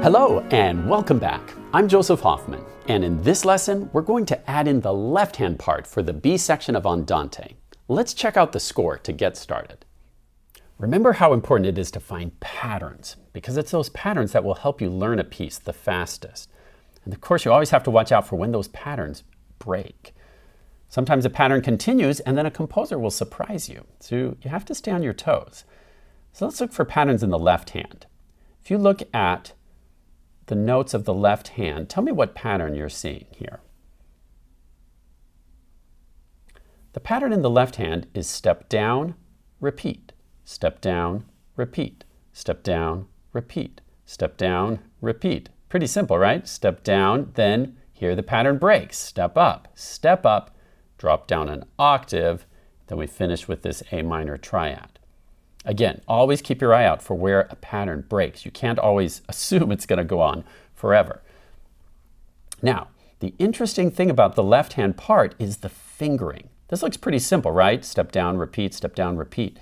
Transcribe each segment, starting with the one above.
Hello and welcome back. I'm Joseph Hoffman, and in this lesson, we're going to add in the left-hand part for the B section of Andante. Let's check out the score to get started. Remember how important it is to find patterns, because it's those patterns that will help you learn a piece the fastest. And of course, you always have to watch out for when those patterns break. Sometimes a pattern continues and then a composer will surprise you. So you have to stay on your toes. So let's look for patterns in the left hand. If you look at the notes of the left hand, tell me what pattern you're seeing here. The pattern in the left hand is step down, repeat, step down, repeat, step down, repeat, step down, repeat. Pretty simple, right? Step down, then here the pattern breaks. Step up, drop down an octave, then we finish with this A minor triad. Again, always keep your eye out for where a pattern breaks. You can't always assume it's going to go on forever. Now, the interesting thing about the left-hand part is the fingering. This looks pretty simple, right? Step down, repeat, step down, repeat.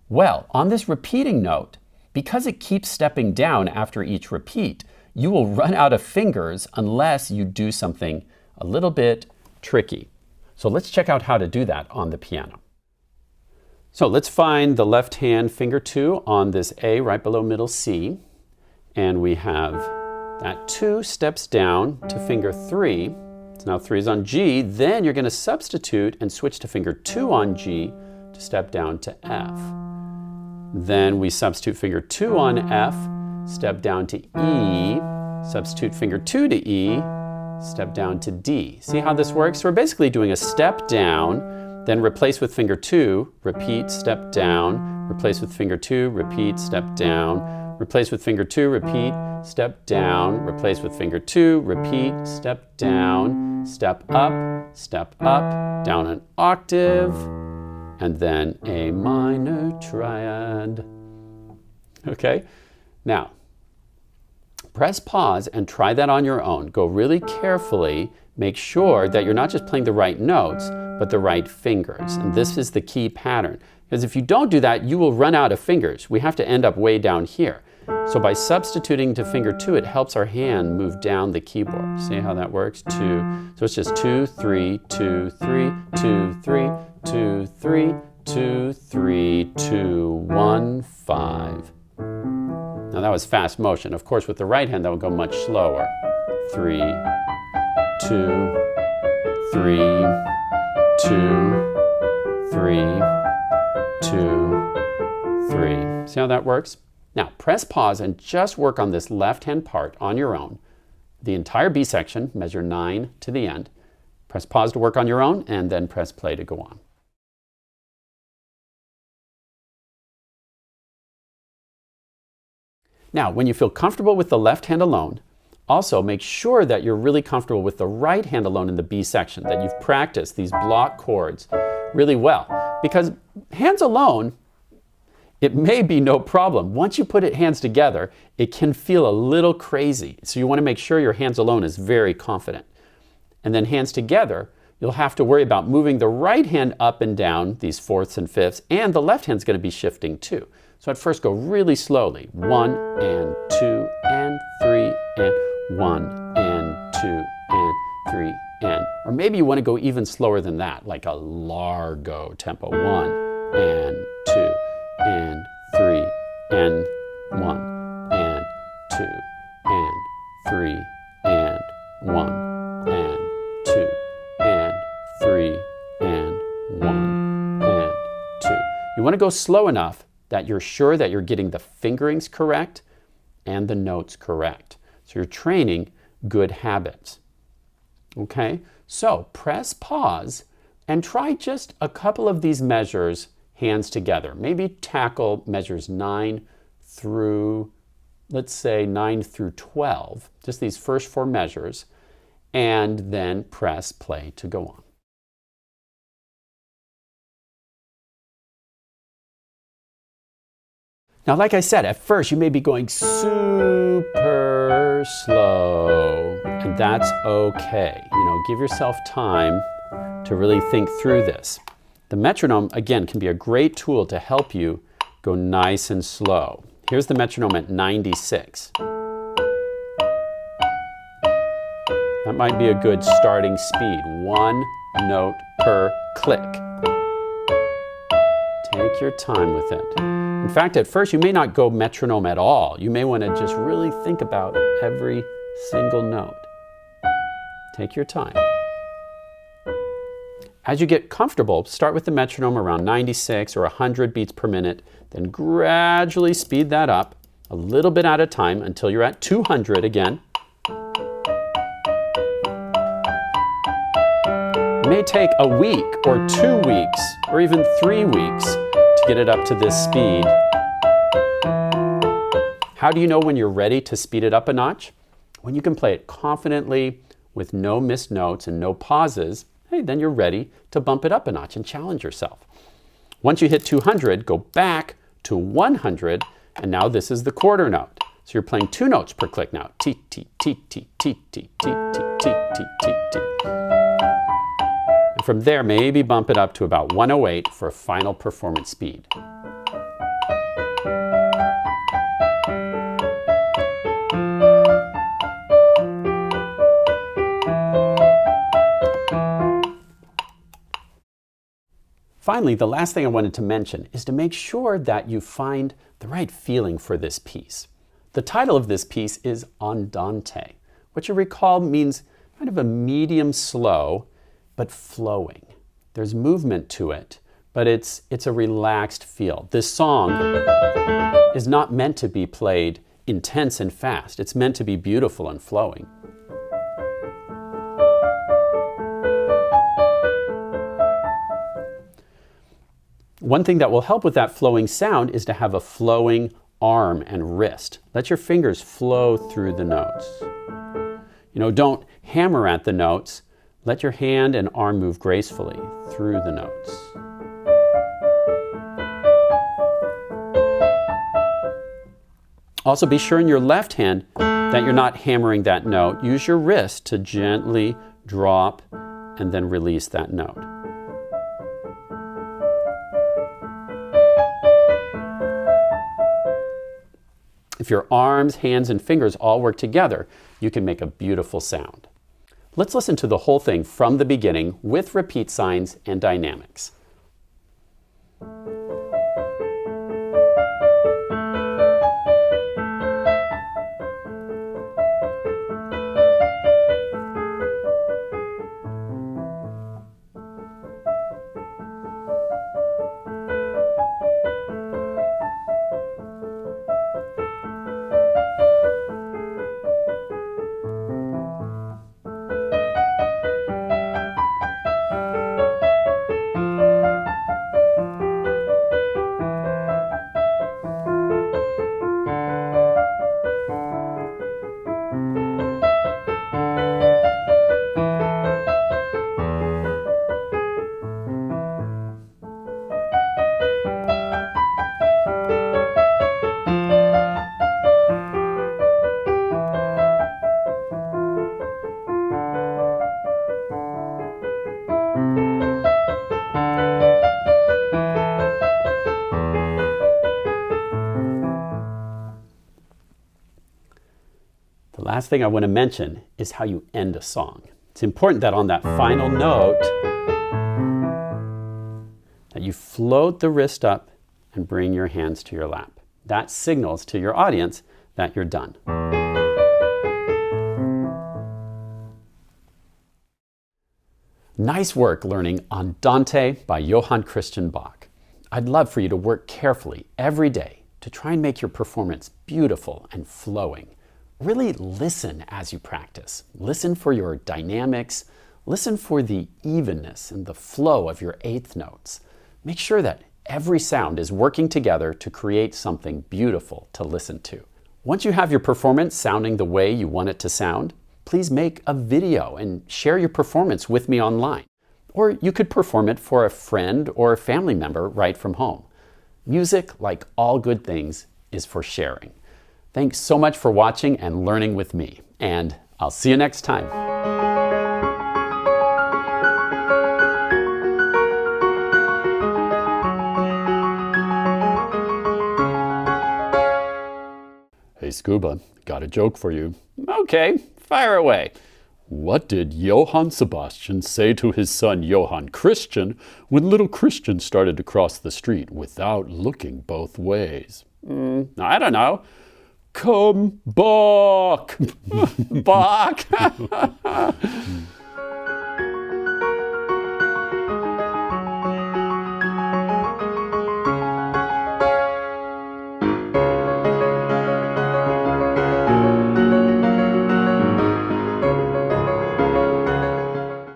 Well, on this repeating note, because it keeps stepping down after each repeat, you will run out of fingers unless you do something a little bit tricky. So let's check out how to do that on the piano. So let's find the left hand finger 2 on this A right below middle C. And we have that 2 steps down to finger 3. So now 3 is on G. Then you're going to substitute and switch to finger 2 on G to step down to F. Then we substitute finger 2 on F, step down to E, substitute finger 2 to E, step down to D. See how this works? So we're basically doing a step down, then replace with finger 2, repeat, step down, replace with finger 2, repeat, step down, replace with finger 2, repeat, step down, replace with finger 2, repeat, step down, step up, down an octave, and then A minor triad. Okay, now press pause and try that on your own. Go really carefully. Make sure that you're not just playing the right notes, but the right fingers. And this is the key pattern. Because if you don't do that, you will run out of fingers. We have to end up way down here. So by substituting to finger 2, it helps our hand move down the keyboard. See how that works? 2. So it's just 2, 3, 2, 3, 2, 3, 2, 3, 2, 3, 2, 1, 5. Now that was fast motion. Of course, with the right hand, that would go much slower. 3, 2, 3, 2, 3, 2, 3. See how that works? Now press pause and just work on this left-hand part on your own. The entire B section, measure 9 to the end. Press pause to work on your own and then press play to go on. Now, when you feel comfortable with the left hand alone, also make sure that you're really comfortable with the right hand alone in the B section, that you've practiced these block chords really well. Because hands alone, it may be no problem. Once you put hands together, it can feel a little crazy. So you want to make sure your hands alone is very confident. And then hands together, you'll have to worry about moving the right hand up and down, these fourths and fifths, and the left hand's going to be shifting too. So at first go really slowly. 1 and 2 and 3 and 1 and 2 and 3 and, or maybe you want to go even slower than that, like a largo tempo. 1 and 2 and 3 and 1 and 2 and 3 and 1 and 2 and 3 and 1 and 2. You want to go slow enough that you're sure that you're getting the fingerings correct and the notes correct. So you're training good habits. Okay, so press pause and try just a couple of these measures hands together. Maybe tackle measures 9 through, let's say 9 through 12, just these first 4 measures, and then press play to go on. Now, like I said, at first you may be going super slow, and that's okay. Give yourself time to really think through this. The metronome, again, can be a great tool to help you go nice and slow. Here's the metronome at 96. That might be a good starting speed. 1 note per click. Take your time with it. In fact, at first you may not go metronome at all. You may want to just really think about every single note. Take your time. As you get comfortable, start with the metronome around 96 or 100 beats per minute, then gradually speed that up a little bit at a time until you're at 200 again. It may take a week or 2 weeks or even 3 weeks to get it up to this speed. How do you know when you're ready to speed it up a notch? When you can play it confidently with no missed notes and no pauses, hey, then you're ready to bump it up a notch and challenge yourself. Once you hit 200, go back to 100, and now this is the quarter note. So you're playing 2 notes per click now. T, T, T, T, T, T, T, T, T, T, T, T. And from there, maybe bump it up to about 108 for a final performance speed. Finally, the last thing I wanted to mention is to make sure that you find the right feeling for this piece. The title of this piece is Andante, which you recall means kind of a medium slow, but flowing. There's movement to it, but it's a relaxed feel. This song is not meant to be played intense and fast. It's meant to be beautiful and flowing. One thing that will help with that flowing sound is to have a flowing arm and wrist. Let your fingers flow through the notes. Don't hammer at the notes. Let your hand and arm move gracefully through the notes. Also, be sure in your left hand that you're not hammering that note. Use your wrist to gently drop and then release that note. If your arms, hands, and fingers all work together, you can make a beautiful sound. Let's listen to the whole thing from the beginning with repeat signs and dynamics. The last thing I want to mention is how you end a song. It's important that on that final note, that you float the wrist up and bring your hands to your lap. That signals to your audience that you're done. Nice work learning Andante by Johann Christian Bach. I'd love for you to work carefully every day to try and make your performance beautiful and flowing. Really listen as you practice. Listen for your dynamics. Listen for the evenness and the flow of your eighth notes. Make sure that every sound is working together to create something beautiful to listen to. Once you have your performance sounding the way you want it to sound, please make a video and share your performance with me online. Or you could perform it for a friend or a family member right from home. Music, like all good things, is for sharing. Thanks so much for watching and learning with me, and I'll see you next time. Hey Scuba, got a joke for you. Okay, fire away. What did Johann Sebastian say to his son Johann Christian when little Christian started to cross the street without looking both ways? I don't know. Come back! Back!